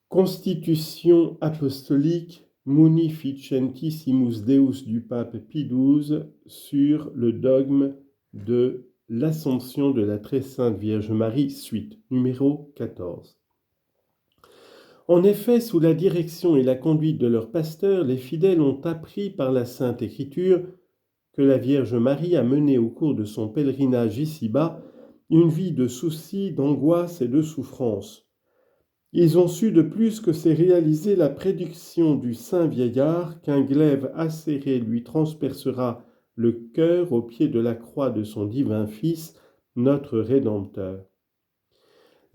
Constitution apostolique Munificentissimus Deus du pape Pie XII sur le dogme de l'Assomption de la Très Sainte Vierge Marie, suite, numéro 14. En effet, sous la direction et la conduite de leur pasteur, les fidèles ont appris par la Sainte Écriture que la Vierge Marie a mené au cours de son pèlerinage ici-bas une vie de soucis, d'angoisse et de souffrance. Ils ont su de plus que c'est réaliser la prédiction du saint vieillard qu'un glaive acéré lui transpercera le cœur au pied de la croix de son divin Fils, notre Rédempteur.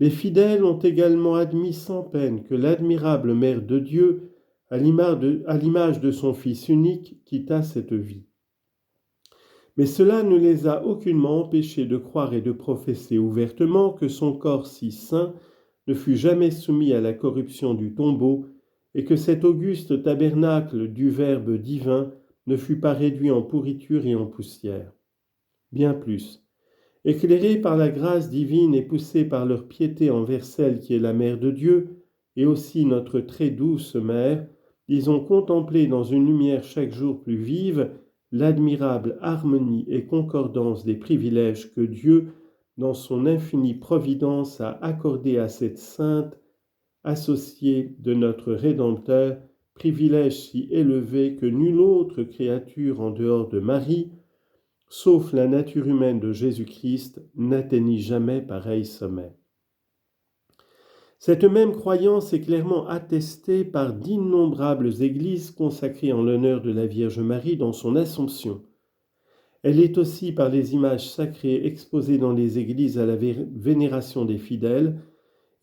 Les fidèles ont également admis sans peine que l'admirable Mère de Dieu, à l'image de son Fils unique, quitta cette vie. Mais cela ne les a aucunement empêchés de croire et de professer ouvertement que son corps si saint ne fut jamais soumis à la corruption du tombeau et que cet auguste tabernacle du Verbe divin ne fut pas réduit en pourriture et en poussière. Bien plus, éclairés par la grâce divine et poussés par leur piété envers celle qui est la Mère de Dieu et aussi notre très douce Mère, ils ont contemplé dans une lumière chaque jour plus vive l'admirable harmonie et concordance des privilèges que Dieu, dans son infinie providence, a accordé à cette sainte associée de notre Rédempteur, privilège si élevé que nulle autre créature en dehors de Marie, sauf la nature humaine de Jésus-Christ, n'atteignit jamais pareil sommet. Cette même croyance est clairement attestée par d'innombrables églises consacrées en l'honneur de la Vierge Marie dans son Assomption. Elle est aussi par les images sacrées exposées dans les églises à la vénération des fidèles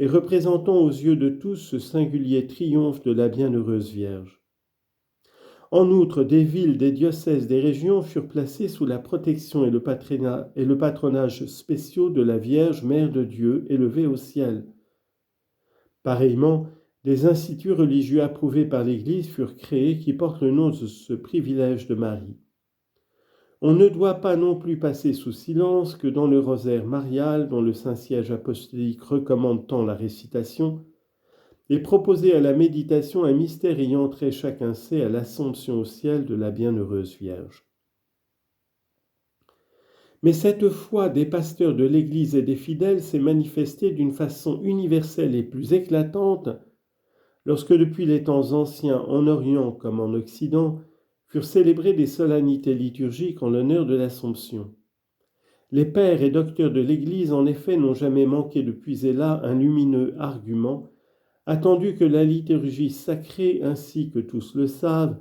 et représentant aux yeux de tous ce singulier triomphe de la bienheureuse Vierge. En outre, des villes, des diocèses, des régions furent placées sous la protection et le patronage spéciaux de la Vierge Mère de Dieu élevée au ciel. Pareillement, des instituts religieux approuvés par l'Église furent créés qui portent le nom de ce privilège de Marie. On ne doit pas non plus passer sous silence que dans le rosaire marial, dont le Saint-Siège apostolique recommande tant la récitation, est proposé à la méditation un mystère ayant trait, chacun sait, à l'Assomption au ciel de la bienheureuse Vierge. Mais cette foi des pasteurs de l'Église et des fidèles s'est manifestée d'une façon universelle et plus éclatante lorsque depuis les temps anciens, en Orient comme en Occident, furent célébrées des solennités liturgiques en l'honneur de l'Assomption. Les pères et docteurs de l'Église, en effet, n'ont jamais manqué de puiser là un lumineux argument, attendu que la liturgie sacrée, ainsi que tous le savent,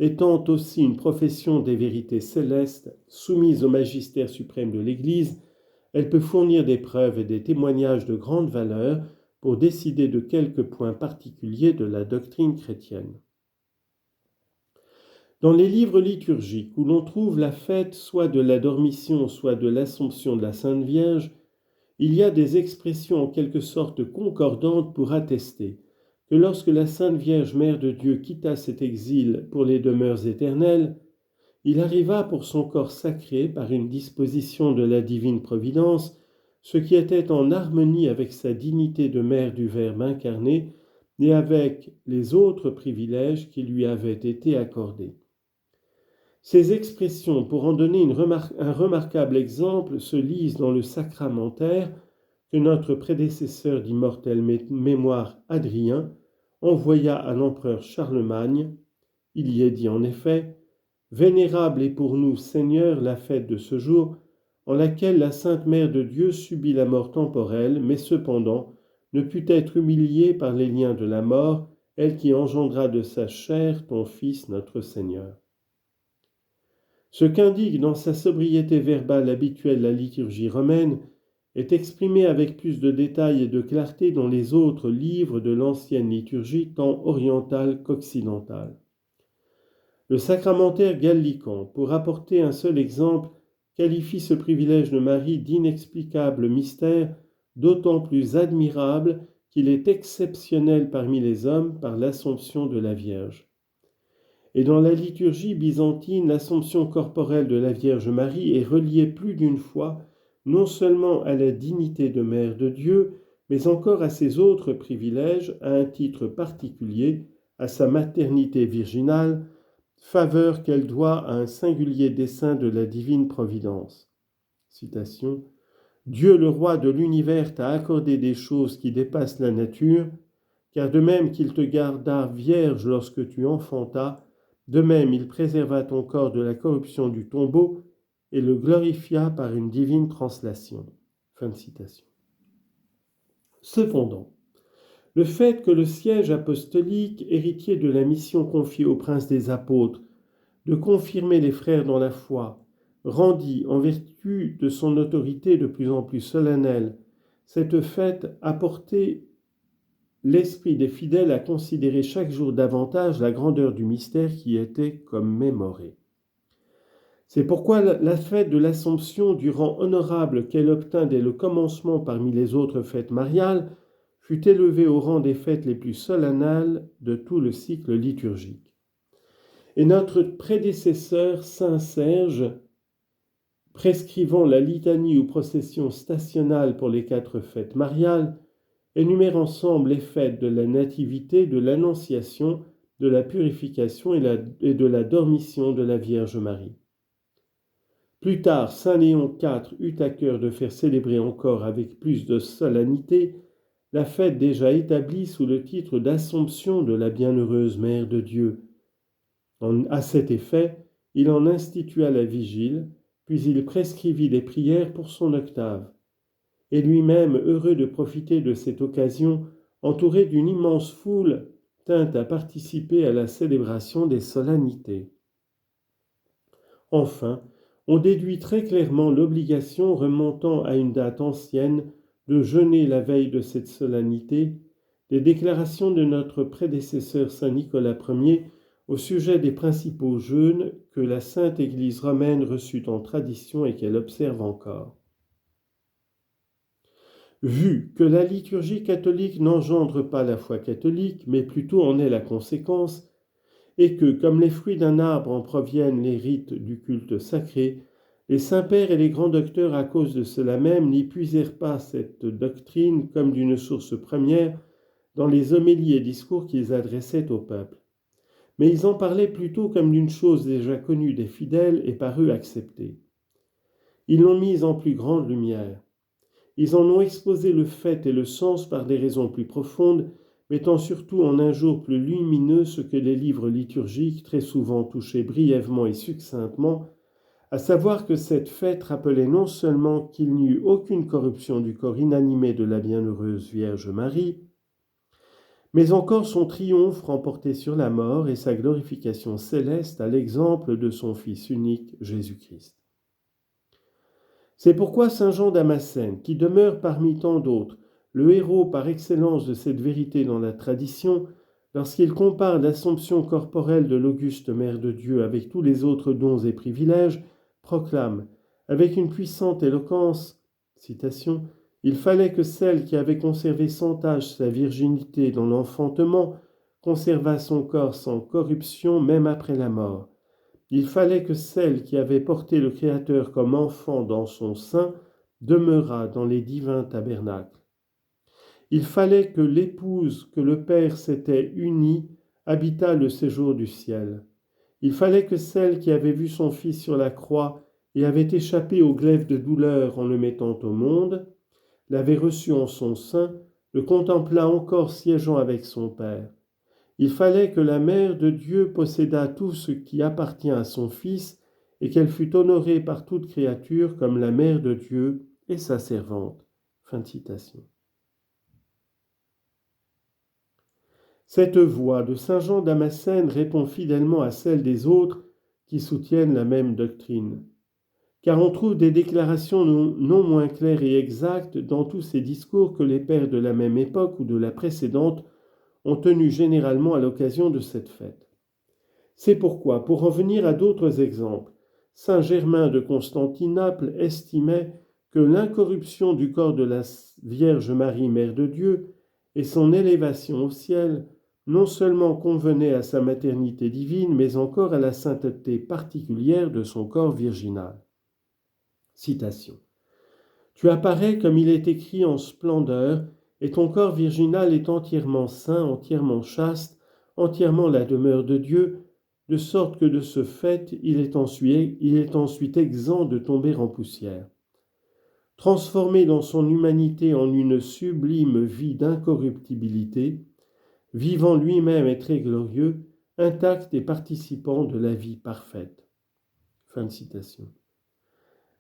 étant aussi une profession des vérités célestes, soumise au magistère suprême de l'Église, elle peut fournir des preuves et des témoignages de grande valeur pour décider de quelques points particuliers de la doctrine chrétienne. Dans les livres liturgiques où l'on trouve la fête soit de la Dormition, soit de l'Assomption de la Sainte Vierge, il y a des expressions en quelque sorte concordantes pour attester que lorsque la Sainte Vierge Mère de Dieu quitta cet exil pour les demeures éternelles, il arriva pour son corps sacré, par une disposition de la divine providence, ce qui était en harmonie avec sa dignité de Mère du Verbe incarné et avec les autres privilèges qui lui avaient été accordés. Ces expressions, pour en donner un remarquable exemple, se lisent dans le sacramentaire que notre prédécesseur d'immortelle mémoire Adrien envoya à l'empereur Charlemagne. Il y est dit en effet « Vénérable est pour nous, Seigneur, la fête de ce jour, en laquelle la Sainte Mère de Dieu subit la mort temporelle, mais cependant ne put être humiliée par les liens de la mort, elle qui engendra de sa chair ton Fils notre Seigneur. » Ce qu'indique dans sa sobriété verbale habituelle la liturgie romaine est exprimé avec plus de détails et de clarté dans les autres livres de l'ancienne liturgie, tant orientale qu'occidentale. Le sacramentaire gallican, pour apporter un seul exemple, qualifie ce privilège de Marie d'inexplicable mystère, d'autant plus admirable qu'il est exceptionnel parmi les hommes par l'Assomption de la Vierge. Et dans la liturgie byzantine, l'Assomption corporelle de la Vierge Marie est reliée plus d'une fois non seulement à la dignité de Mère de Dieu, mais encore à ses autres privilèges, à un titre particulier, à sa maternité virginale, faveur qu'elle doit à un singulier dessein de la divine providence. Citation. Dieu le roi de l'univers t'a accordé des choses qui dépassent la nature, car de même qu'il te garda vierge lorsque tu enfantas, de même il préserva ton corps de la corruption du tombeau et le glorifia par une divine translation. Fin de citation. Cependant, le fait que le siège apostolique, héritier de la mission confiée au prince des apôtres, de confirmer les frères dans la foi, rendit, en vertu de son autorité de plus en plus solennelle, cette fête apportait l'esprit des fidèles à considérer chaque jour davantage la grandeur du mystère qui était commémoré. C'est pourquoi la fête de l'Assomption, du rang honorable qu'elle obtint dès le commencement parmi les autres fêtes mariales, fut élevée au rang des fêtes les plus solennelles de tout le cycle liturgique. Et notre prédécesseur, saint Serge, prescrivant la litanie ou procession stationnale pour les 4 fêtes mariales, énumère ensemble les fêtes de la Nativité, de l'Annonciation, de la Purification et de la Dormition de la Vierge Marie. Plus tard, saint Léon IV eut à cœur de faire célébrer encore avec plus de solennité la fête déjà établie sous le titre d'Assomption de la Bienheureuse Mère de Dieu. À cet effet, il en institua la vigile, puis il prescrivit les prières pour son octave. Et lui-même, heureux de profiter de cette occasion, entouré d'une immense foule, tint à participer à la célébration des solennités. Enfin, on déduit très clairement l'obligation remontant à une date ancienne de jeûner la veille de cette solennité, des déclarations de notre prédécesseur saint Nicolas Ier au sujet des principaux jeûnes que la Sainte Église romaine reçut en tradition et qu'elle observe encore. Vu que la liturgie catholique n'engendre pas la foi catholique, mais plutôt en est la conséquence, et que, comme les fruits d'un arbre en proviennent les rites du culte sacré, les saints-pères et les grands docteurs, à cause de cela même, n'y puisèrent pas cette doctrine comme d'une source première dans les homélies et discours qu'ils adressaient au peuple. Mais ils en parlaient plutôt comme d'une chose déjà connue des fidèles et par eux acceptée. Ils l'ont mise en plus grande lumière. Ils en ont exposé le fait et le sens par des raisons plus profondes, mettant surtout en un jour plus lumineux ce que les livres liturgiques, très souvent touchaient brièvement et succinctement, à savoir que cette fête rappelait non seulement qu'il n'y eut aucune corruption du corps inanimé de la bienheureuse Vierge Marie, mais encore son triomphe remporté sur la mort et sa glorification céleste à l'exemple de son Fils unique, Jésus-Christ. C'est pourquoi saint Jean Damascène, qui demeure parmi tant d'autres le héros par excellence de cette vérité dans la tradition, lorsqu'il compare l'assomption corporelle de l'auguste Mère de Dieu avec tous les autres dons et privilèges, proclame, avec une puissante éloquence, citation, « Il fallait que celle qui avait conservé sans tache sa virginité dans l'enfantement conservât son corps sans corruption même après la mort. Il fallait que celle qui avait porté le Créateur comme enfant dans son sein demeurât dans les divins tabernacles. Il fallait que l'épouse que le Père s'était unie habitât le séjour du ciel. Il fallait que celle qui avait vu son Fils sur la croix et avait échappé au glaive de douleur en le mettant au monde, l'avait reçu en son sein, le contemplât encore siégeant avec son Père. Il fallait que la Mère de Dieu possédât tout ce qui appartient à son Fils et qu'elle fût honorée par toute créature comme la Mère de Dieu et sa servante. » Fin de citation. Cette voix de saint Jean Damascène répond fidèlement à celle des autres qui soutiennent la même doctrine. Car on trouve des déclarations non moins claires et exactes dans tous ces discours que les pères de la même époque ou de la précédente ont tenu généralement à l'occasion de cette fête. C'est pourquoi, pour en venir à d'autres exemples, saint Germain de Constantinople estimait que l'incorruption du corps de la Vierge Marie, Mère de Dieu, et son élévation au ciel, non seulement convenaient à sa maternité divine, mais encore à la sainteté particulière de son corps virginal. Citation. « Tu apparais comme il est écrit en splendeur, et ton corps virginal est entièrement saint, entièrement chaste, entièrement la demeure de Dieu, de sorte que de ce fait, il est ensuite exempt de tomber en poussière. Transformé dans son humanité en une sublime vie d'incorruptibilité, vivant lui-même et très glorieux, intact et participant de la vie parfaite. » Fin de citation.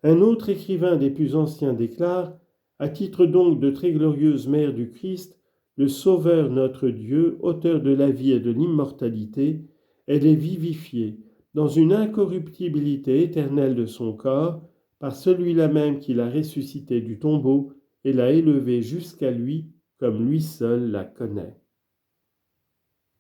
Un autre écrivain des plus anciens déclare, à titre donc de très glorieuse mère du Christ, le Sauveur notre Dieu, auteur de la vie et de l'immortalité, elle est vivifiée dans une incorruptibilité éternelle de son corps par celui-là même qui l'a ressuscité du tombeau et l'a élevée jusqu'à lui comme lui seul la connaît.